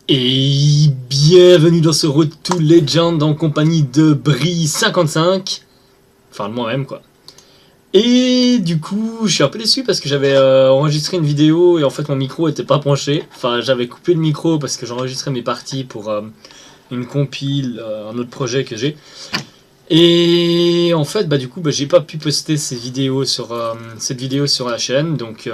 Et bienvenue dans ce Road to Legend en compagnie de Bri55. Enfin de moi-même quoi. Et du coup je suis un peu déçu parce que j'avais enregistré une vidéo et en fait mon micro était pas penché. Enfin j'avais coupé le micro parce que j'enregistrais mes parties pour une compile, un autre projet que j'ai. Et en fait du coup j'ai pas pu poster cette vidéo sur la chaîne donc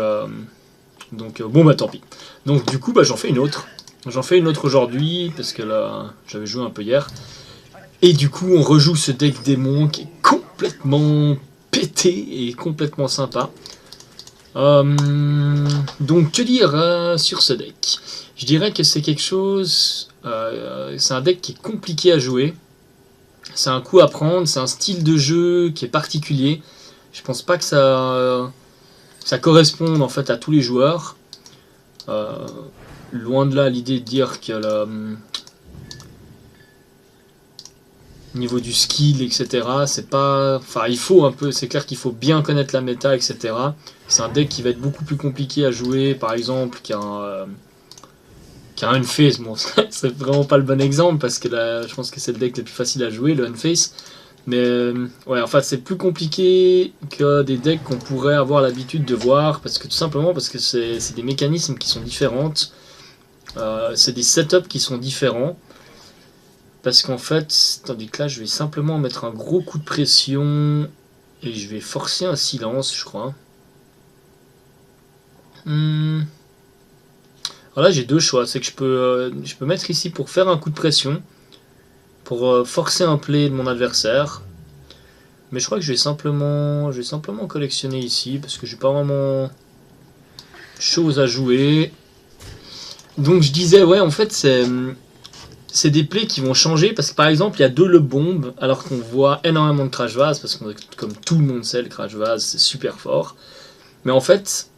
bon tant pis. Donc du coup j'en fais une autre. J'en fais une autre aujourd'hui, parce que là, j'avais joué un peu hier. Et du coup, on rejoue ce deck démon qui est complètement pété et complètement sympa. Donc, que dire sur ce deck? Je dirais que c'est quelque chose... c'est un deck qui est compliqué à jouer. C'est un coup à prendre, c'est un style de jeu qui est particulier. Je pense pas que ça corresponde en fait à tous les joueurs. Loin de là l'idée de dire que niveau du skill, etc., c'est pas... Enfin, il faut un peu... C'est clair qu'il faut bien connaître la méta, etc. C'est un deck qui va être beaucoup plus compliqué à jouer, par exemple, qu'un Unface. Bon, c'est vraiment pas le bon exemple, parce que là, je pense que c'est le deck le plus facile à jouer, le Unface. Mais, ouais, en fait, c'est plus compliqué que des decks qu'on pourrait avoir l'habitude de voir, parce que tout simplement, parce que c'est des mécanismes qui sont différentes. C'est des setups qui sont différents. Parce qu'en fait, tandis que là, je vais simplement mettre un gros coup de pression et je vais forcer un silence, je crois. Alors là, j'ai deux choix. C'est que je peux mettre ici pour faire un coup de pression, pour forcer un play de mon adversaire. Mais je crois que je vais simplement collectionner ici parce que j'ai pas vraiment chose à jouer. Donc je disais, ouais, en fait, c'est des plays qui vont changer parce que par exemple il y a deux le bomb alors qu'on voit énormément de crash vase parce que comme tout le monde sait le crash vase c'est super fort, mais en fait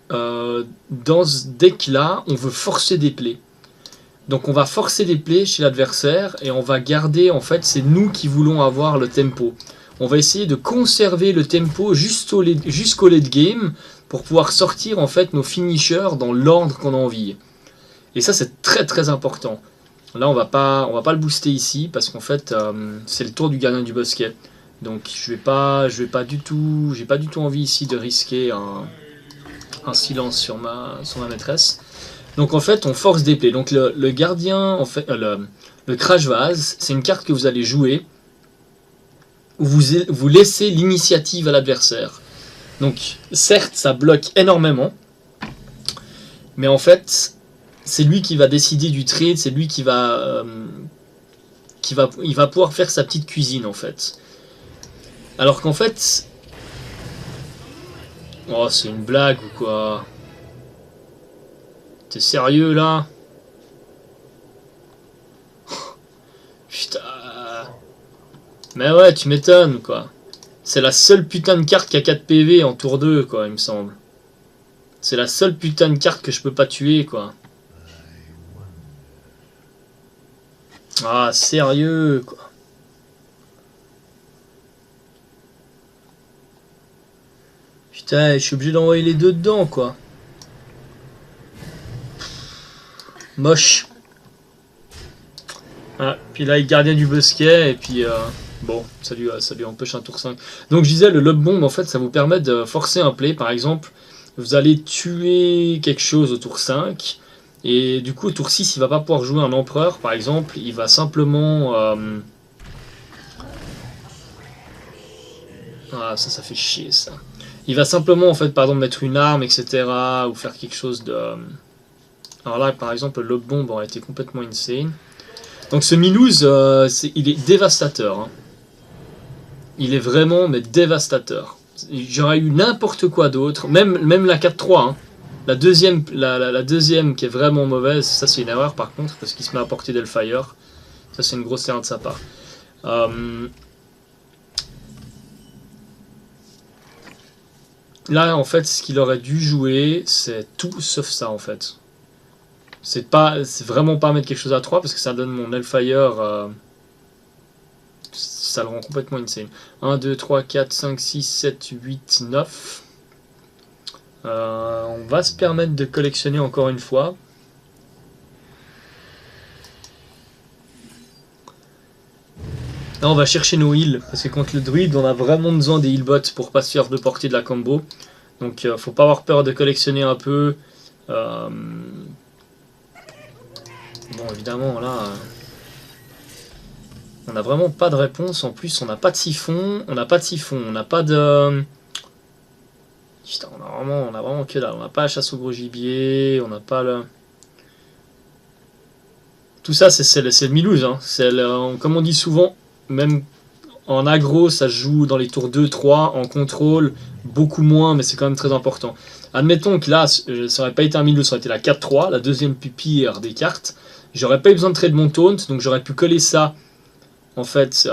dans ce deck là on veut forcer des plays, donc on va forcer des plays chez l'adversaire et on va garder, en fait c'est nous qui voulons avoir le tempo, on va essayer de conserver le tempo jusqu'au late game pour pouvoir sortir en fait nos finishers dans l'ordre qu'on a envie, et ça c'est très très important. Là, on va pas le booster ici parce qu'en fait, c'est le tour du gardien du bosquet. Donc, j'ai pas du tout envie ici de risquer un silence sur ma maîtresse. Donc, en fait, on force des plays. Donc, le gardien, en fait, le crash vase, c'est une carte que vous allez jouer où vous laissez l'initiative à l'adversaire. Donc, certes, ça bloque énormément, mais en fait, c'est lui qui va décider du trade, c'est lui il va pouvoir faire sa petite cuisine en fait. Alors qu'en fait, oh c'est une blague ou quoi? T'es sérieux là? Putain. Mais ouais, tu m'étonnes quoi. C'est la seule putain de carte qui a 4 PV en tour 2 quoi, il me semble. C'est la seule putain de carte que je peux pas tuer quoi. Ah, sérieux quoi. Putain, je suis obligé d'envoyer les deux dedans quoi. Moche. Ah, puis là, il gardien du bosquet, et puis bon, ça lui empêche un tour 5. Donc je disais, le lob bomb, en fait, ça vous permet de forcer un play. Par exemple, vous allez tuer quelque chose au tour 5, et du coup, au tour 6, il va pas pouvoir jouer un empereur, par exemple. Il va simplement... Ah, ça fait chier, ça. Il va simplement, en fait, pardon, mettre une arme, etc., ou faire quelque chose de... Alors là, par exemple, le lob bomb aurait été complètement insane. Donc ce Milouz, il est dévastateur. Hein. Il est vraiment mais dévastateur. J'aurais eu n'importe quoi d'autre, même la 4-3. Hein. La deuxième qui est vraiment mauvaise, ça c'est une erreur par contre, parce qu'il se met à portée d'Hellfire. Ça c'est une grosse erreur de sa part. Là en fait, ce qu'il aurait dû jouer, c'est tout sauf ça en fait. C'est vraiment pas mettre quelque chose à 3 parce que ça donne mon Hellfire. Ça le rend complètement insane. 1, 2, 3, 4, 5, 6, 7, 8, 9. On va se permettre de collectionner encore une fois. Là on va chercher nos heals, parce que contre le druide on a vraiment besoin des healbots pour pas se faire de portée de la combo. Donc faut pas avoir peur de collectionner un peu. Bon évidemment là... on a vraiment pas de réponse, en plus on n'a pas de siphon, on n'a pas de... Putain, on a vraiment que dalle, on n'a pas la chasse au gros gibier, on n'a pas le... Tout ça c'est le Milouz, hein. Comme on dit souvent, même en aggro ça se joue dans les tours 2-3, en contrôle beaucoup moins, mais c'est quand même très important. Admettons que là, ça aurait pas été un Milouz, ça aurait été la 4-3, la deuxième pupille des cartes, j'aurais pas eu besoin de trade mon taunt, donc j'aurais pu coller ça en fait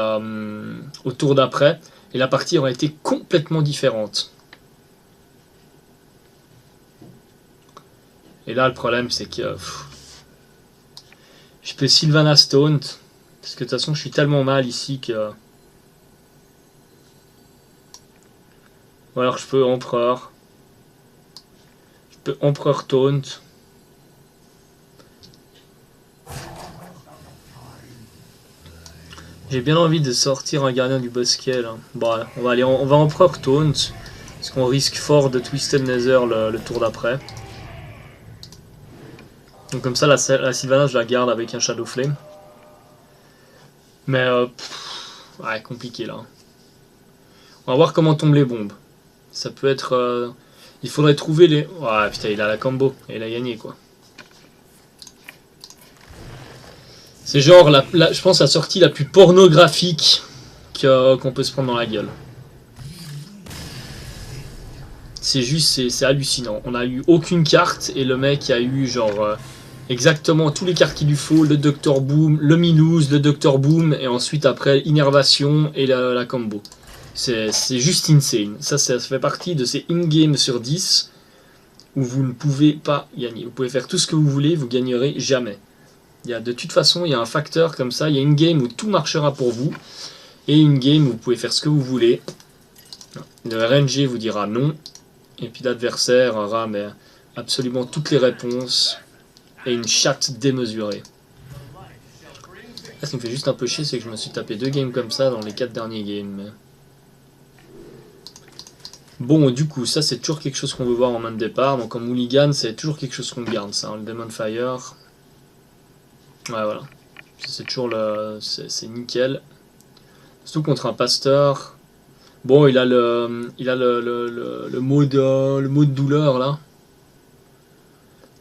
au tour d'après, et la partie aurait été complètement différente. Et là le problème c'est que je peux Sylvanas taunt, parce que de toute façon je suis tellement mal ici que... Ou alors je peux empereur. Je peux empereur taunt. J'ai bien envie de sortir un gardien du bosquet là. Bon, on va empereur taunt, parce qu'on risque fort de Twisted Nether le tour d'après. Donc comme ça la Sylvanas je la garde avec un Shadow Flame. Mais ouais, compliqué là. On va voir comment tombent les bombes. Ça peut être... il faudrait trouver les... Ouais putain il a la combo, et il a gagné quoi. C'est genre je pense la sortie la plus pornographique qu'on peut se prendre dans la gueule. C'est juste, c'est hallucinant. On a eu aucune carte et le mec a eu genre... exactement tous les cartes qu'il lui faut, le Dr Boom, le Milouz, le Dr Boom, et ensuite après Innervation et la combo. C'est juste insane. Ça fait partie de ces in-game sur 10 où vous ne pouvez pas gagner. Vous pouvez faire tout ce que vous voulez, vous gagnerez jamais. De toute façon, il y a un facteur comme ça. Il y a une game où tout marchera pour vous et une game où vous pouvez faire ce que vous voulez. Le RNG vous dira non, et puis l'adversaire aura absolument toutes les réponses. Et une chatte démesurée. Là, ce qui me fait juste un peu chier, c'est que je me suis tapé 2 games comme ça dans les 4 derniers games. Bon, du coup, ça c'est toujours quelque chose qu'on veut voir en main de départ. Donc en mulligan, c'est toujours quelque chose qu'on garde, ça. Hein, le Demon Fire. Ouais, voilà. C'est toujours le... C'est nickel. Surtout contre un pasteur. Bon, il a le mot de douleur, là.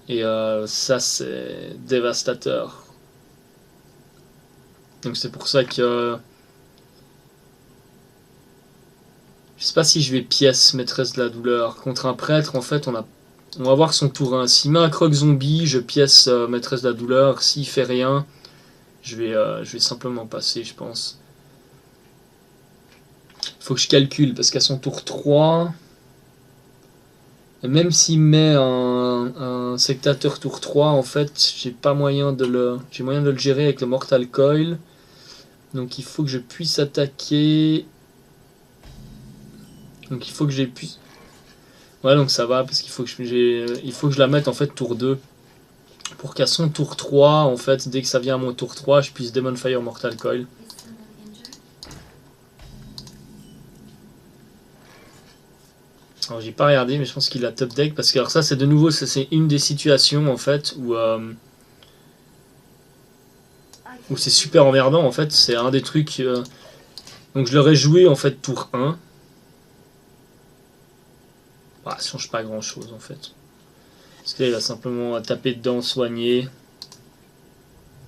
Et ça c'est dévastateur. Donc c'est pour ça que... je sais pas si je vais pièce maîtresse de la douleur. Contre un prêtre en fait on va voir son tour 1. S'il met un croc zombie, je pièce maîtresse de la douleur. S'il fait rien, je vais simplement passer je pense. Faut que je calcule parce qu'à son tour 3... Et même s'il met un sectateur tour 3, en fait, j'ai moyen de le gérer avec le Mortal Coil. Donc il faut que je puisse attaquer. Donc il faut que j'ai pu... Ouais, donc ça va, parce qu'il faut que je la mette en fait tour 2. Pour qu'à son tour 3, en fait, dès que ça vient à mon tour 3, je puisse Demon Fire Mortal Coil. Alors j'ai pas regardé mais je pense qu'il a top deck parce que alors ça c'est de nouveau c'est une des situations en fait où c'est super emmerdant en fait, c'est un des trucs donc je l'aurais joué en fait tour 1. Bah, ça change pas grand chose en fait. Parce que là il va simplement taper dedans, soigner.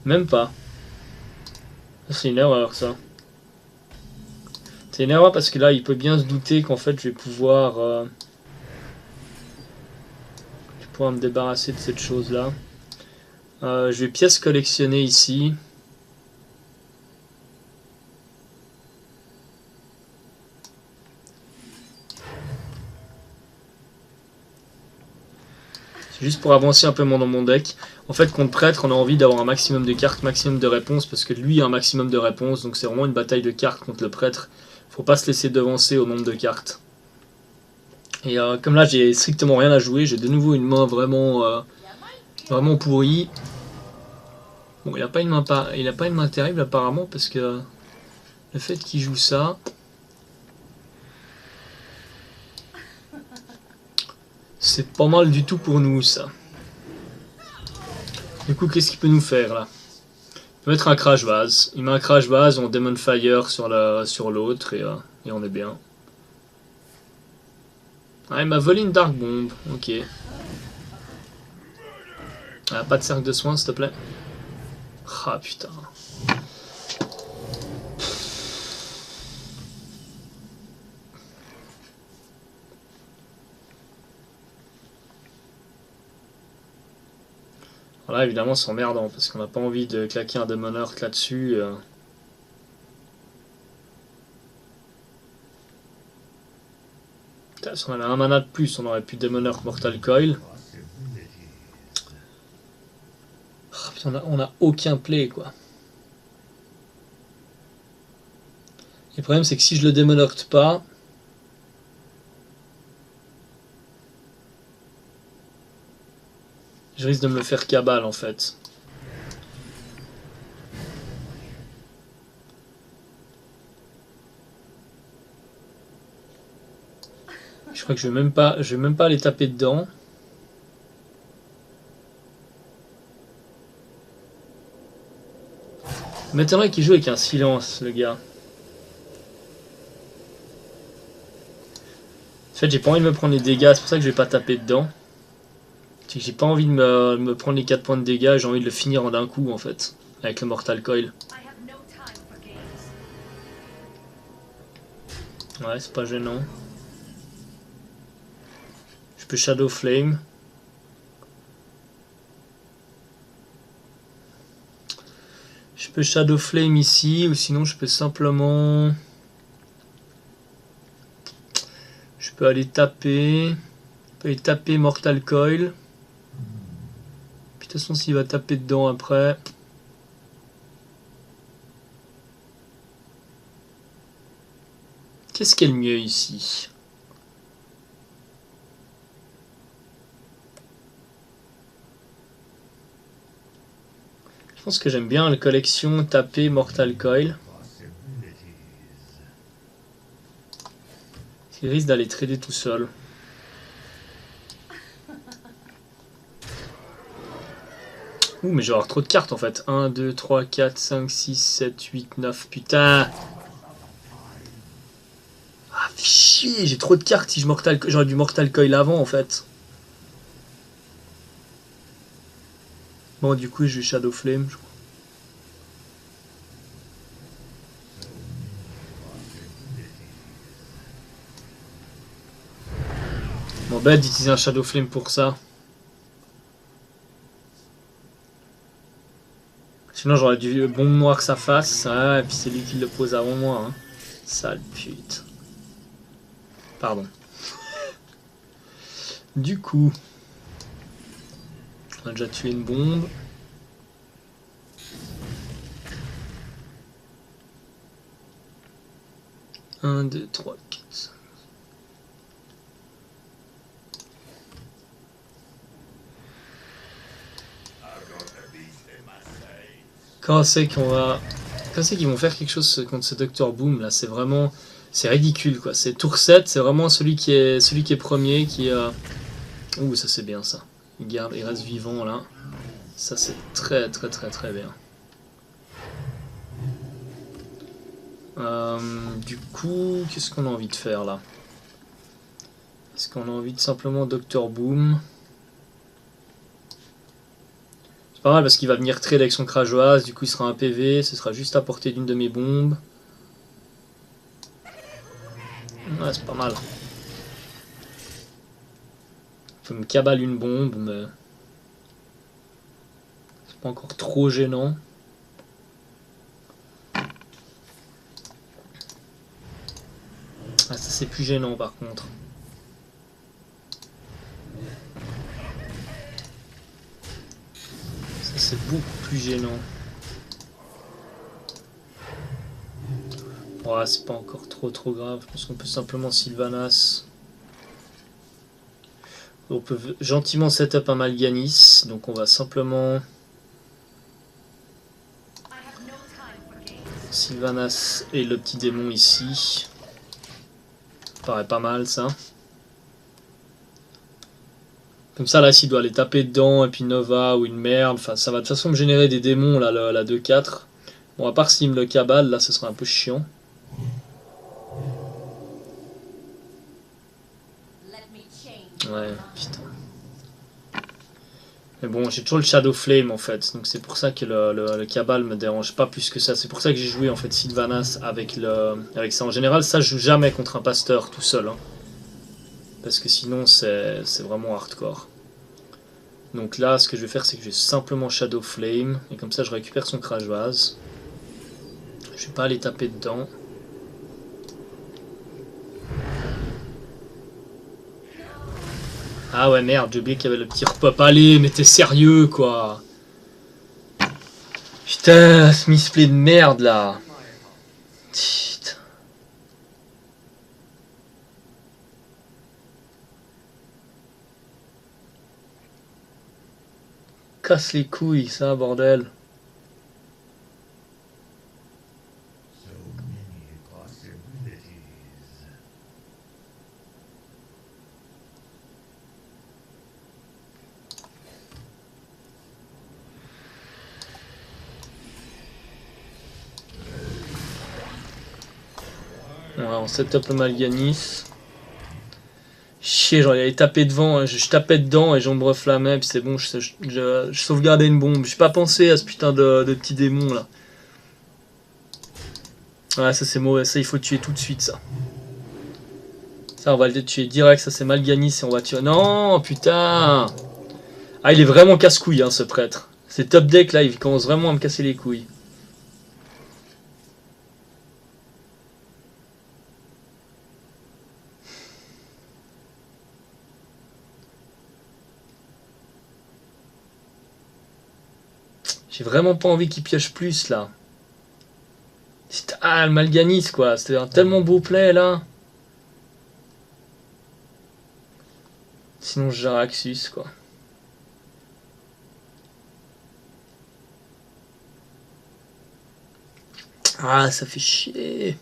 Même pas. C'est une erreur ça. C'est une erreur parce que là il peut bien se douter qu'en fait je vais pouvoir me débarrasser de cette chose là. Je vais pièce collectionner ici. C'est juste pour avancer un peu dans mon deck. En fait contre prêtre on a envie d'avoir un maximum de cartes, maximum de réponses parce que lui a un maximum de réponses donc c'est vraiment une bataille de cartes contre le prêtre. Faut pas se laisser devancer au nombre de cartes. Et comme là j'ai strictement rien à jouer, j'ai de nouveau une main vraiment pourrie. Bon il a pas une main terrible apparemment parce que Le fait qu'il joue ça... C'est pas mal du tout pour nous, ça. Du coup, qu'est-ce qu'il peut nous faire, là? Il peut mettre un crash vase. Il met un crash vase, on Demon Fire sur l'autre, et on est bien. Ah, il m'a volé une Dark Bomb. Ok. Ah, pas de cercle de soins, s'il te plaît. Ah, putain. Voilà, évidemment, c'est emmerdant, parce qu'on n'a pas envie de claquer un Demon Heart là-dessus. Putain, si on avait un mana de plus, on aurait pu Demon Heart Mortal Coil. Oh, putain, on a aucun play, quoi. Le problème, c'est que si je le Demon Heart pas... Je risque de me le faire cabal, en fait. Je crois que je vais même pas aller taper dedans. Maintenant qu'il joue avec un silence, le gars. En fait, j'ai pas envie de me prendre les dégâts, c'est pour ça que je vais pas taper dedans. C'est que j'ai pas envie de me prendre les 4 points de dégâts, j'ai envie de le finir en d'un coup, en fait. Avec le Mortal Coil. Ouais, c'est pas gênant. Je peux Shadow Flame. Je peux Shadow Flame ici, ou sinon je peux simplement... Je peux aller taper... Je peux aller taper Mortal Coil. Puis de toute façon, s'il va taper dedans après... Qu'est-ce qui est le mieux ici? Je pense que j'aime bien la collection taper Mortal Coil. Il risque d'aller trader tout seul. Ouh, mais je vais avoir trop de cartes en fait. 1, 2, 3, 4, 5, 6, 7, 8, 9. Putain! Ah, chier, j'ai trop de cartes si j'aurais du Mortal Coil avant en fait. Bon, du coup, je vais Shadow Flame, je crois. Bon, bête d'utiliser un Shadow Flame pour ça. Sinon, j'aurais dû bon noir que ça fasse. Ah, et puis c'est lui qui le pose avant moi. Hein. Sale pute. Pardon. Du coup, on a déjà tué une bombe. Un, 2, 3, 4, 5. Quand c'est qu'on va... Quand c'est qu'ils vont faire quelque chose contre ce Dr Boom là, c'est vraiment... C'est ridicule quoi. C'est tour 7, c'est vraiment celui qui est premier qui a... Ouh, ça c'est bien ça. Il reste vivant là. Ça c'est très bien. Du coup, qu'est-ce qu'on a envie de faire là? Est-ce qu'on a envie de simplement Dr Boom? C'est pas mal parce qu'il va venir trade avec son crageoise, du coup il sera un PV, ce sera juste à portée d'une de mes bombes. Ouais, c'est pas mal. Faut me cabale une bombe, mais c'est pas encore trop gênant. Ah, ça c'est plus gênant par contre. Ça c'est beaucoup plus gênant. Ouais, c'est pas encore trop grave. Je pense qu'on peut simplement Sylvanas. On peut gentiment setup un Mal'Ganis. Donc on va simplement... Sylvanas et le petit démon ici. Ça paraît pas mal ça. Comme ça là s'il doit aller taper dedans et puis Nova ou une merde, enfin ça va de toute façon me générer des démons là, la 2-4. Bon à part s'il me le cabale là ce sera un peu chiant. Ouais putain. Mais bon j'ai toujours le Shadow Flame en fait, donc c'est pour ça que le cabal me dérange pas plus que ça. C'est pour ça que j'ai joué en fait Sylvanas avec ça. En général ça je joue jamais contre un pasteur tout seul. Hein. Parce que sinon c'est vraiment hardcore. Donc là, ce que je vais faire, c'est que je vais simplement Shadow Flame. Et comme ça, je récupère son Crash Vase. Je vais pas aller taper dedans. Ah ouais, merde, j'ai oublié qu'il y avait le petit repop. Allez, mais t'es sérieux, quoi. Putain, ce misplay de merde, là. Putain. Casse les couilles, ça, bordel. Ouais, on setup le Malganis. Chier, j'aurais allé taper devant, je tapais dedans et j'ombre flammais, puis c'est bon, je sauvegardais une bombe. J'ai pas pensé à ce putain de petit démon là. Ouais, ça c'est mauvais, ça il faut tuer tout de suite ça. Ça on va le tuer direct, ça c'est Malganis et on va tuer. Non, putain. Ah, il est vraiment casse-couille hein, ce prêtre. C'est top deck là, il commence vraiment à me casser les couilles. J'ai vraiment pas envie qu'il pioche plus là. Ah, le Malganis quoi, c'était un tellement beau play là. Sinon je gère Axus quoi. Ah, ça fait chier.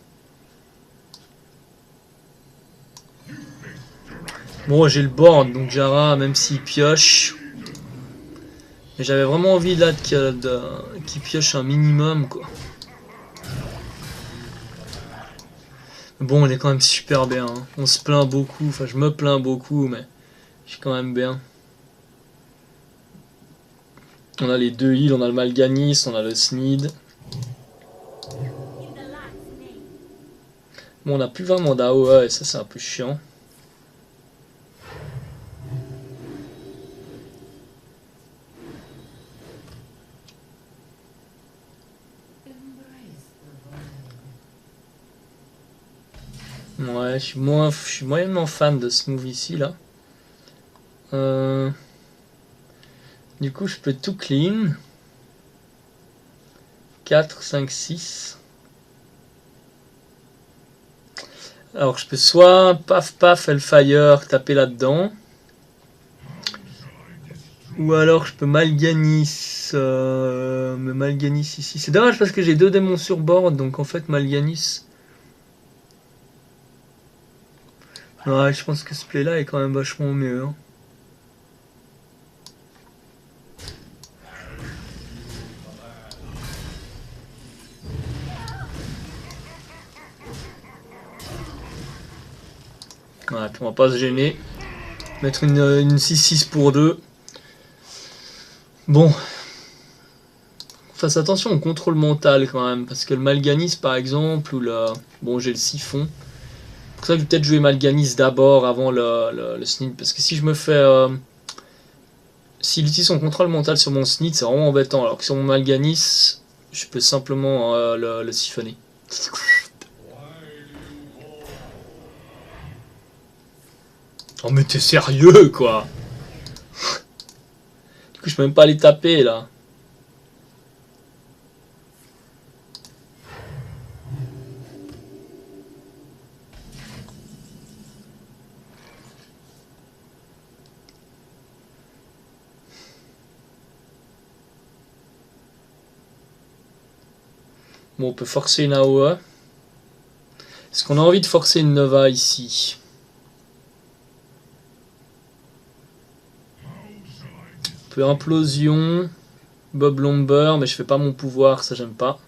Bon, j'ai le board, donc Jara, même s'il pioche. Mais j'avais vraiment envie là qu'il pioche un minimum quoi. Bon, on est quand même super bien. Hein. On se plaint beaucoup, enfin je me plains beaucoup, mais je suis quand même bien. On a les deux heals, on a le Malganis, on a le Sneed. Bon, on n'a plus vraiment d'AOE et ça c'est un peu chiant. Ouais, je suis moyennement fan de ce move ici là. Du coup, je peux tout clean. 4, 5, 6. Alors, je peux soit paf paf Hellfire taper là-dedans. Ou alors, je peux Malganis. Mais Malganis ici. C'est dommage parce que j'ai deux démons sur board. Donc, en fait, Malganis. Ouais, je pense que ce play là est quand même vachement mieux. Hein. Ouais, puis on va pas se gêner. Mettre une 6-6 pour 2. Bon. Fasse attention au contrôle mental quand même. Parce que le Malganis par exemple, ou le. Bon, j'ai le siphon. C'est pour ça que je vais peut-être jouer Malganis d'abord avant le Snid. Parce que si je me fais. S'il utilise son contrôle mental sur mon Snid, c'est vraiment embêtant. Alors que sur mon Malganis, je peux simplement le siphonner. Oh mais t'es sérieux quoi. Du coup je peux même pas les taper là. Bon, on peut forcer une AOE. Est-ce qu'on a envie de forcer une Nova ici? On peut implosion, Bob Lomber, mais je fais pas mon pouvoir, ça j'aime pas.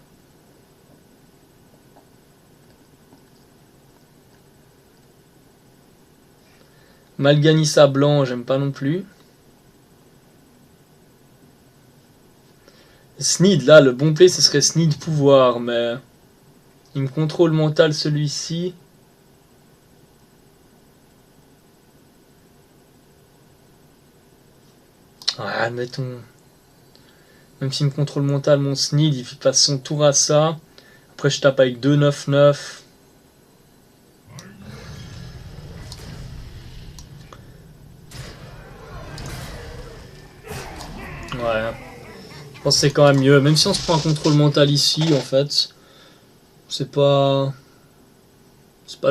Malganissa blanc, j'aime pas non plus. Sneed, là, le bon play, ce serait Sneed pouvoir, mais... Il me contrôle mental, celui-ci. Ouais, admettons. Même s'il me contrôle mental, mon Sneed, il passe son tour à ça. Après, je tape avec 2-9-9. Ouais. Je pense que c'est quand même mieux. Même si on se prend un contrôle mental ici, en fait, c'est pas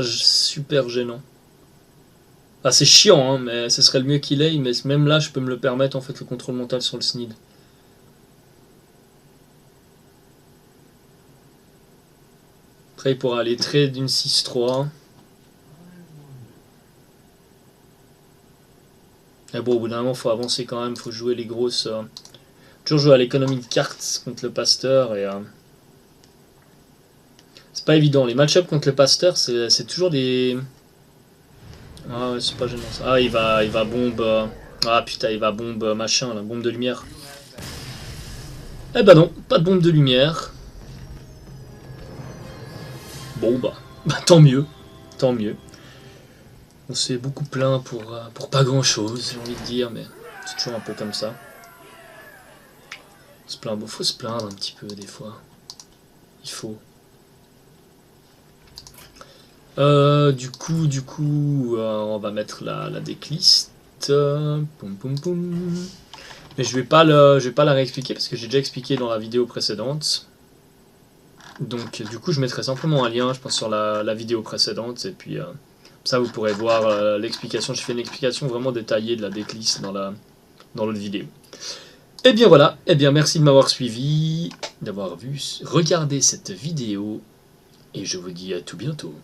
super gênant. Ah, c'est chiant, hein, mais ce serait le mieux qu'il ait. Mais même là, je peux me le permettre, en fait, le contrôle mental sur le Sneed. Après, il pourra aller trade d'une 6-3. Mais bon, au bout d'un moment, il faut avancer quand même. Il faut jouer les grosses... Toujours jouer à l'économie de cartes contre le Pasteur. Et c'est pas évident. Les match-ups contre le Pasteur, c'est toujours des... Ah ouais, c'est pas gênant ça. Ah, il va bombe... Ah putain, il va bombe machin, la bombe de lumière. Eh ben non, pas de bombe de lumière. Bon bah tant mieux. Tant mieux. On s'est beaucoup plaint pour pas grand chose, j'ai envie de dire, mais c'est toujours un peu comme ça. Faut se plaindre un petit peu des fois. Il faut. Du coup, on va mettre la decklist. Poum poum poum. Mais je vais pas la réexpliquer parce que j'ai déjà expliqué dans la vidéo précédente. Donc du coup, je mettrai simplement un lien, je pense, sur la vidéo précédente et puis ça vous pourrez voir l'explication. J'ai fait une explication vraiment détaillée de la decklist dans l'autre vidéo. Et bien voilà, et bien merci de m'avoir suivi, d'avoir regardé cette vidéo et je vous dis à tout bientôt.